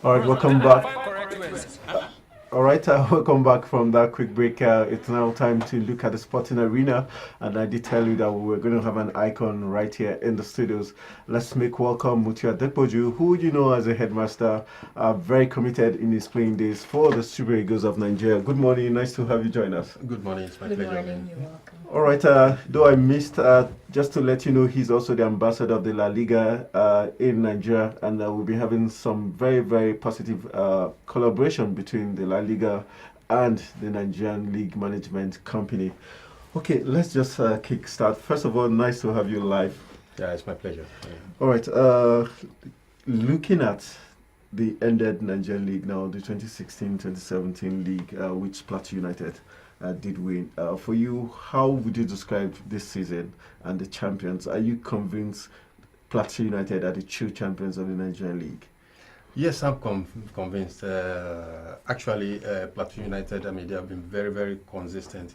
All right, welcome back. All right, welcome back from that quick break. It's now time to look at the sporting arena, and I did tell you that we were going to have an icon right here in the studios. Let's make welcome Mutiu Adepoju, who you know as a headmaster, very committed in his playing days for the Super Eagles of Nigeria. Good morning, nice to have you join us. Good morning, it's my Good pleasure. morning, you're welcome. All right, though I missed, just to let you know, he's also the ambassador of the La Liga in Nigeria, and we'll be having some very, very positive collaboration between the La Liga and the Nigerian League Management Company. Okay, let's just kick start. First of all, nice to have you live. Yeah, it's my pleasure. Yeah. All right, looking at the ended Nigerian League now, the 2016-2017 league, which Plateau United did win. For you, how would you describe this season and the champions? Are you convinced Plateau United are the true champions of the Nigerian League? Yes, I'm convinced. Actually, Plateau United, they have been very, very consistent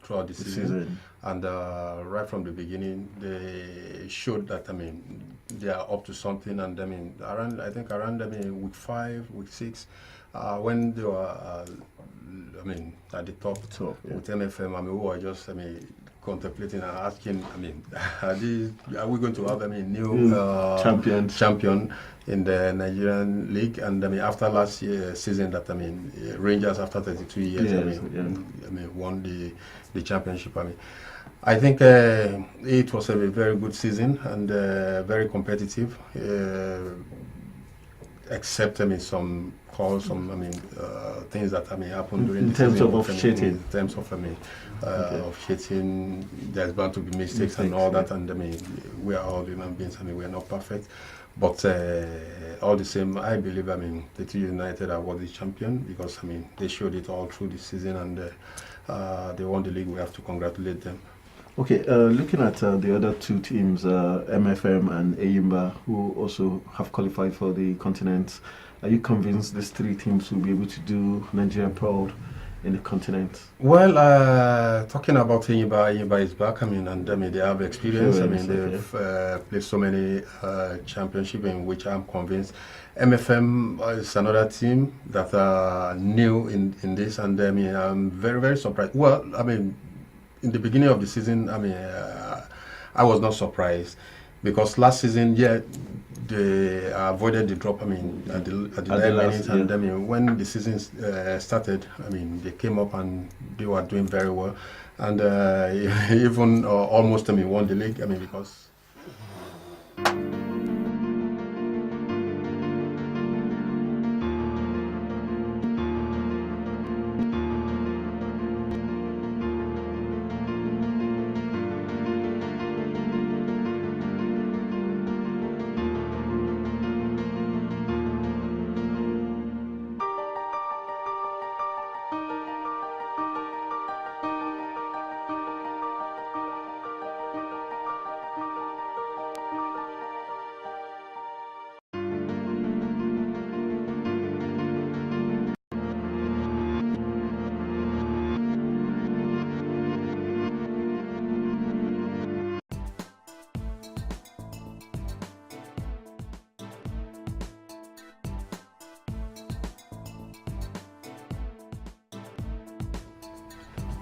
throughout the season. And right from the beginning, they showed that, they are up to something. And around week 5, week 6, when they were, at the top Yeah. with MFM, we were just, contemplating and asking, are we going to have, new champion in the Nigerian league? And after last year season, that Rangers after 32 years, won the championship. I think it was a very good season and very competitive. Except some calls, things that happened during in the terms season. of officiating. In terms of officiating, there's bound to be mistakes and all that, and we are all human beings. We are not perfect, but all the same, I believe the two United are worthy champion because they showed it all through the season and they won the league. We have to congratulate them. Okay, looking at the other two teams, MFM and Ayimba, who also have qualified for the continent, are you convinced these three teams will be able to do Nigeria proud in the continent? Well, talking about Ayimba is back. And they have experience. They've played so many championships in which I'm convinced. MFM is another team that are new in this, and I'm very, very surprised. Well, in the beginning of the season, I was not surprised because last season, they avoided the drop. At the last minute, and when the season started, they came up and they were doing very well, and even almost won the league. Because.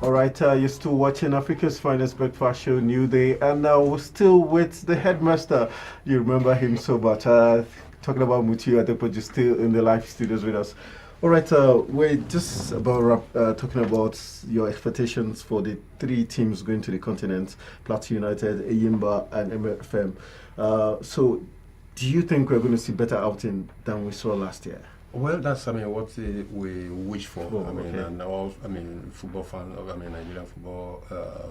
All right, you're still watching Africa's Finest Breakfast Show, New Day, and we're still with the headmaster. You remember him so much. Talking about Mutiu Adepoju, still in the live studios with us. All right, we're just about talking about your expectations for the three teams going to the continent: Plateau United, Ayimba, and MFM. So, do you think we're going to see better outing than we saw last year? Well, that's what we wish for. And all football fans, Nigerian football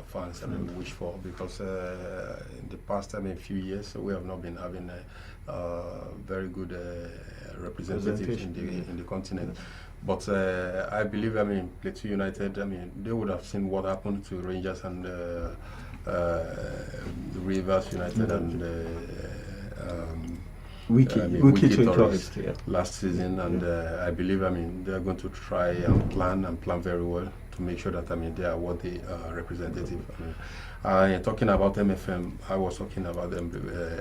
fans, wish for because in the past few years we have not been having very good representatives in the continent. But I believe Plateau United, they would have seen what happened to Rangers and Rivers United and. Wiki Tourist, last season, and I believe they're going to try and plan very well to make sure that they are worthy representative. Talking about MFM, I was talking about them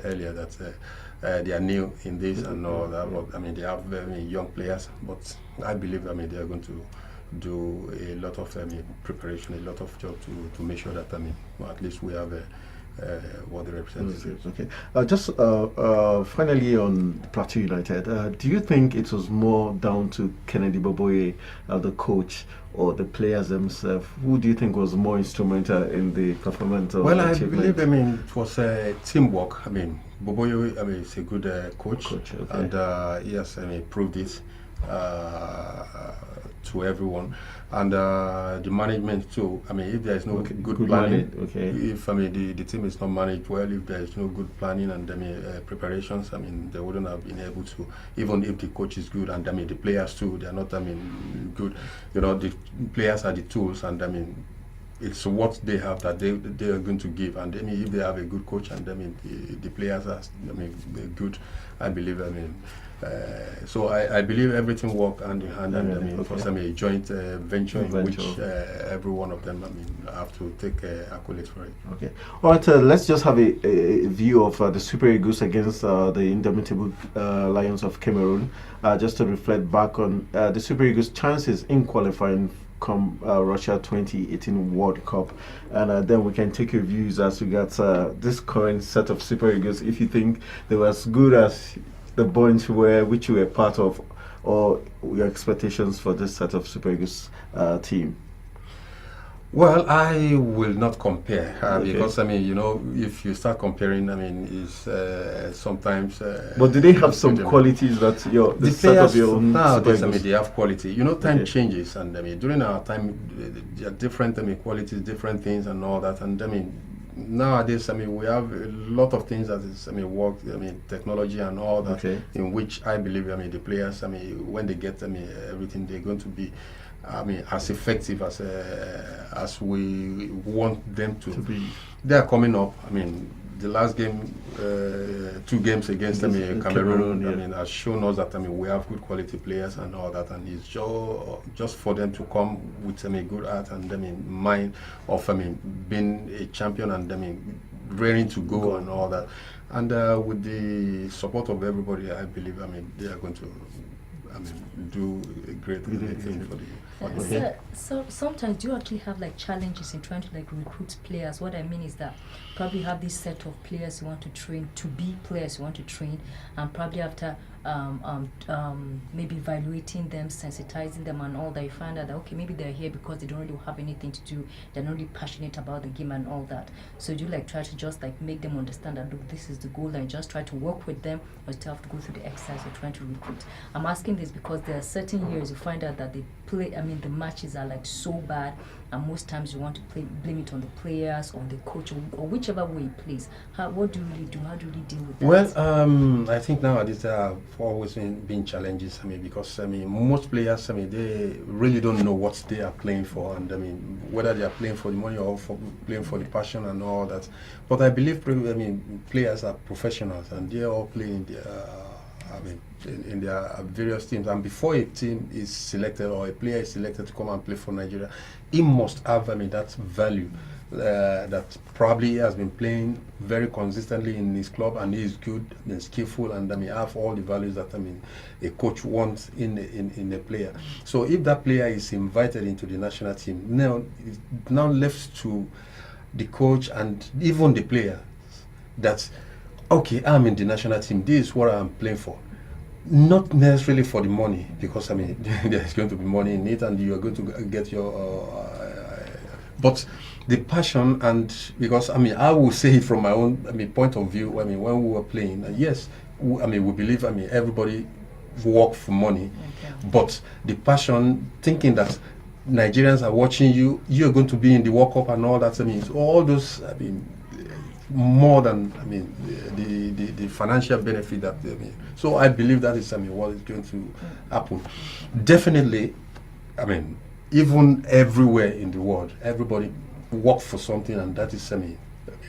earlier that they are new in this and all that. But they have very young players, but I believe they are going to do a lot of preparation, a lot of job to make sure that at least we have what the representatives. Okay. Just finally on Plateau United, do you think it was more down to Kennedy Boboye, the coach, or the players themselves? Who do you think was more instrumental in the performance? Well, I believe it was teamwork. Boboye is a good coach, okay. And he has proved it to everyone, and the management too. If there is no good planning, if the team is not managed well, if there is no good planning and preparations, they wouldn't have been able to. Even if the coach is good and the players too, they are not good. The players are the tools, and it's what they have that they are going to give. And if they have a good coach and the players are good, I believe. So I believe everything worked hand in hand, and it was a joint venture in which every one of them have to take accolades for it. Okay. All right. Let's just have a view of the Super Eagles against the indomitable Lions of Cameroon, just to reflect back on the Super Eagles' chances in qualifying come Russia 2018 World Cup, and then we can take your views as regards this current set of Super Eagles, if you think they were as good as the bunch which you were part of, or your expectations for this set of Super Eagles team. Well, I will not compare because if you start comparing, it's sometimes. But do they have some qualities that the set of your own nowadays? They have quality. Time changes, and during our time, there are different qualities, different things, and all that. And nowadays, we have a lot of things that is, work, technology and all that, in which I believe, the players, when they get, everything, they're going to be. As effective as we want them to be. They are coming up. The last game, 2 games against Cameroon, has shown us that we have good quality players and all that, and it's just for them to come with a good heart and mind of being a champion and ready to go and all that. And with the support of everybody, I believe they are going to do a great thing for the. So sometimes do you actually have challenges in trying to recruit players? What I mean is that probably have this set of players you want to train to be players you want to train, and probably after maybe evaluating them, sensitizing them and all that, you find out that maybe they're here because they don't really have anything to do, they're not really passionate about the game and all that. So do you try to just make them understand that look, this is the goal, and just try to work with them, or still have to go through the exercise of trying to recruit? I'm asking this because there are certain years you find out that they play, the matches are so bad, and most times you want to blame it on the players, on the coach, or whichever way it plays. What do you really do? How do you really deal with that? Well, I think nowadays there have always been challenges. Because most players, they really don't know what they are playing for, and whether they are playing for the money or playing for the passion and all that. But I believe players are professionals, and they are all playing in their various teams. And before a team is selected or a player is selected to come and play for Nigeria, he must have that value that probably has been playing very consistently in his club, and he is good and skillful, and have all the values that a coach wants in a player. So if that player is invited into the national team, now left to the coach and even the player that I'm in the national team, this is what I'm playing for. Not necessarily for the money, because there's going to be money in it, and you are going to get your but the passion, and because I will say it from my own point of view. When we were playing, yes, we believe everybody work for money, but the passion, thinking that Nigerians are watching you, you're going to be in the World Cup and all that. All those more than the financial benefit that so I believe that is what is going to happen. Definitely, even everywhere in the world, everybody work for something, and that is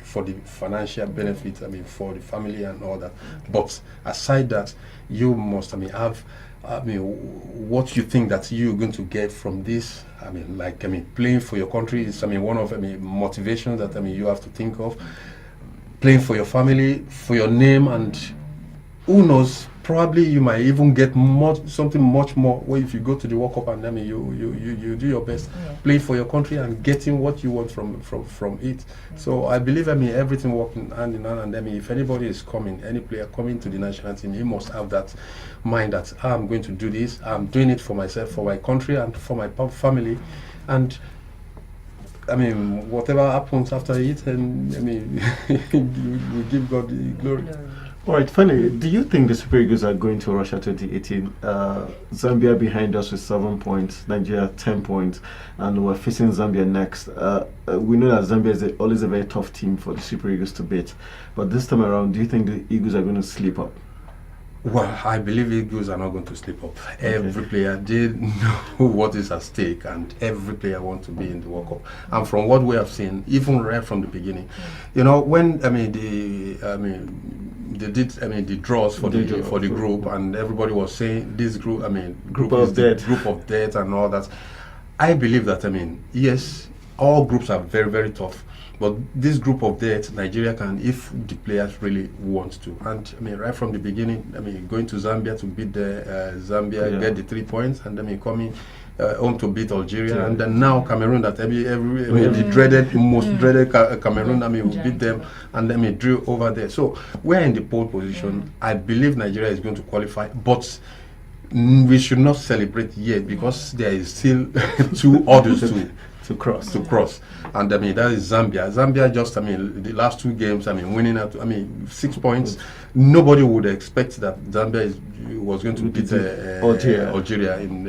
for the financial benefit, for the family and all that. But aside that, you must, have, what you think that you're going to get from this. Playing for your country is, one of, motivations that, you have to think of. Playing for your family, for your name, and who knows, probably you might even get something much more if you go to the World Cup and you do your best, play for your country and getting what you want from it. So I believe everything working hand in hand, and if anybody is coming, any player coming to the national team, he must have that mind that I'm going to do this, I'm doing it for myself, for my country and for my family, and whatever happens after it, and we give God the glory. All right, finally, do you think the Super Eagles are going to Russia 2018? Zambia behind us with 7 points, Nigeria 10 points, and we're facing Zambia next. We know that Zambia is always a very tough team for the Super Eagles to beat, but this time around, do you think the Eagles are going to slip up? Well, I believe Eagles are not going to slip up. Okay. Every player did know what is at stake, and every player wants to be in the World Cup. And from what we have seen, even right from the beginning, when they did the draws for the group, and everybody was saying this group group is the group of death and all that. I believe that yes, all groups are very, very tough. But this group of death, Nigeria can, if the players really want to. And right from the beginning, going to Zambia to beat Zambia, get the 3 points, and then coming home to beat Algeria, and then now Cameroon, that the most dreaded Cameroon, will beat them, and then drew over there. So we're in the pole position. I believe Nigeria is going to qualify, but we should not celebrate yet, because there is still 2 others to cross, and that is Zambia. Zambia just the last 2 games, winning at 6 points. Nobody would expect that Zambia was going to beat Algeria in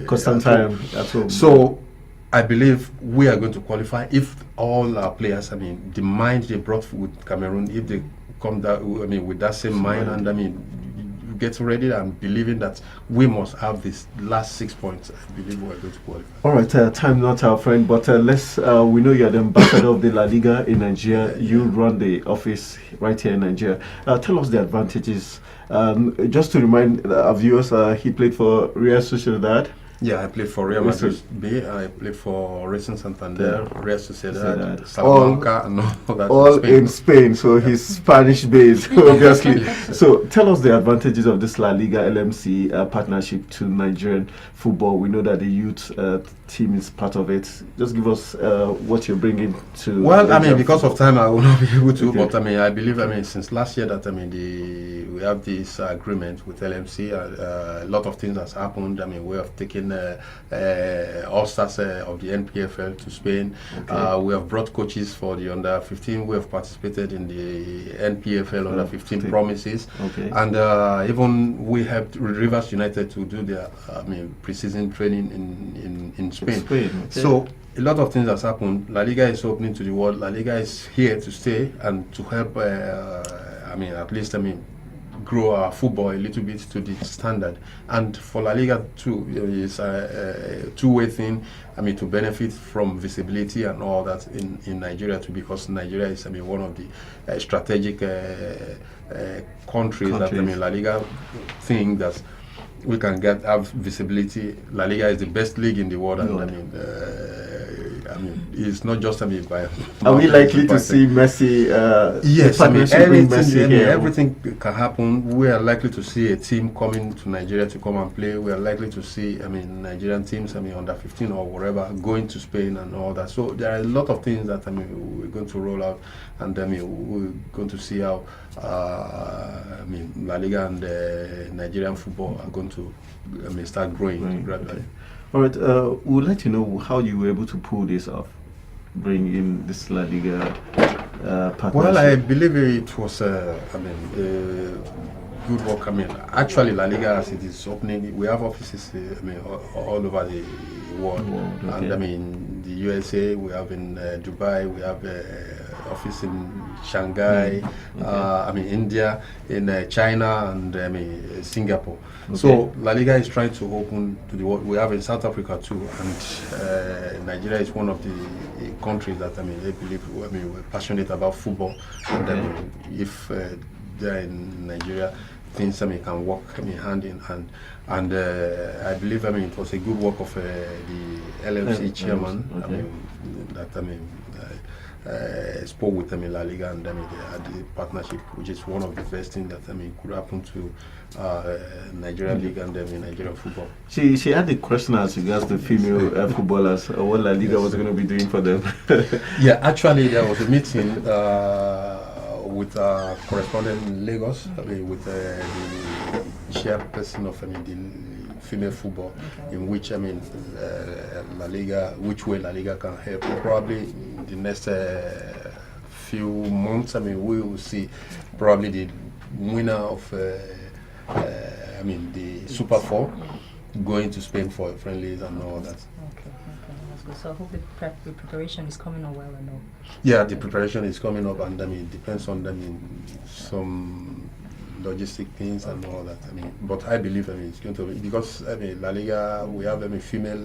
Constantine at home. So I believe we are going to qualify if all our players, the mind they brought with Cameroon, if they come with that same mind, and get ready and believing that we must have this last 6 points. I believe we're going to qualify. All right, time not our friend, but let's. We know you're the ambassador of the La Liga in Nigeria. You run the office right here in Nigeria. Tell us the advantages. Just to remind our viewers, he played for Real Sociedad. Yeah, I played for Real Madrid B. I played for Racing Santander, Real Sociedad, Salamanca, and all that. All in Spain, so he's Spanish based, obviously. So tell us the advantages of this La Liga LMC partnership to Nigerian football. We know that the youth team is part of it. Just give us what you're bringing to. Well, because of time, I will not be able to. Okay. But I believe, since last year that we have this agreement with LMC. A lot of things has happened. We have taken all stars of the NPFL to Spain. Okay. We have brought coaches for the under 15. We have participated in the NPFL under 15 promises. Okay. And even we helped Rivers United to do their pre-season training in Spain. Okay. So a lot of things has happened. La Liga is opening to the world. La Liga is here to stay and to help. At least grow our football a little bit to the standard. And for La Liga too, it's a two-way thing. To benefit from visibility and all that in Nigeria too, because Nigeria is one of the strategic countries that La Liga think that we can have visibility. La Liga is the best league in the world, and it's not just by. Are we likely to see Messi? Yes, everything can happen. We are likely to see a team coming to Nigeria to come and play. We are likely to see, Nigerian teams, under 15 or whatever, going to Spain and all that. So there are a lot of things that we're going to roll out, and we're going to see how La Liga and Nigerian football are going to start growing gradually. Okay. All right, we'd like to know how you were able to pull this off, bring in this La Liga partnership. Well, I believe it was, good work. Actually, La Liga, as it is opening, we have offices, all over the world. Okay. And the USA, we have in Dubai, we have office in Shanghai, India, in China, and Singapore. Okay. So La Liga is trying to open to the world. We have in South Africa too, and Nigeria is one of the countries that they believe we're passionate about football, and if they're in Nigeria, things can work hand in hand. And I believe it was a good work of the LFC chairman. That spoke with La Liga, and they had the partnership, which is one of the best things that could happen to Nigerian league and Nigerian football. She had a question as regards the female footballers, what La Liga was going to be doing for them. Yeah, actually there was a meeting with our correspondent in Lagos, with the chairperson of the female football, in which La Liga, which way La Liga can help. Probably in the next few months, we will see probably the winner of the Super Four going to Spain for friendlies and all that. Okay, that's good. So I hope the preparation is coming on well and all. Yeah, the preparation is coming up, and it depends on some logistic things and all that. But I believe it's going to be, because La Liga, we have female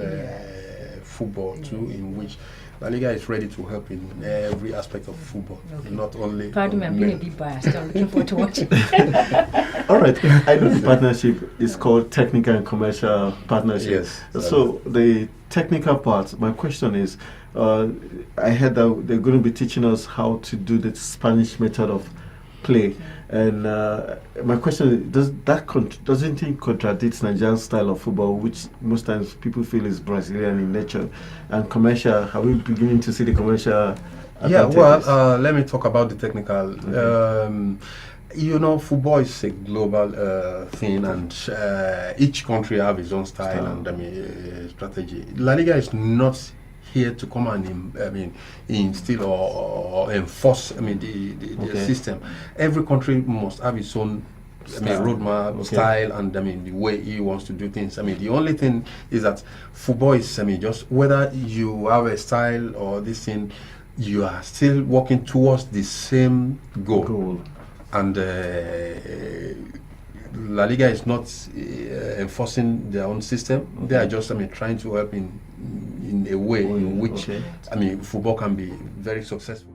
football too, in which La Liga is ready to help in every aspect of football, not only. Pardon me, I'm being a bit biased. I'm looking forward to watching. All right, I know the partnership is called technical and commercial partnership. Yes. So the technical part, my question is, I heard that they're going to be teaching us how to do the Spanish method of play. And my question is, doesn't it contradict Nigerian style of football, which most times people feel is Brazilian in nature? And commercial, are we beginning to see the commercial advantages? Yeah, well, let me talk about the technical. Football is a global thing, and each country have its own style and strategy. La Liga is not here to come and instill or enforce the system. Every country must have its own roadmap, style, and the way he wants to do things. The only thing is that football is just whether you have a style or this thing, you are still working towards the same goal. And La Liga is not enforcing their own system. They are just trying to help in a way in which football can be very successful.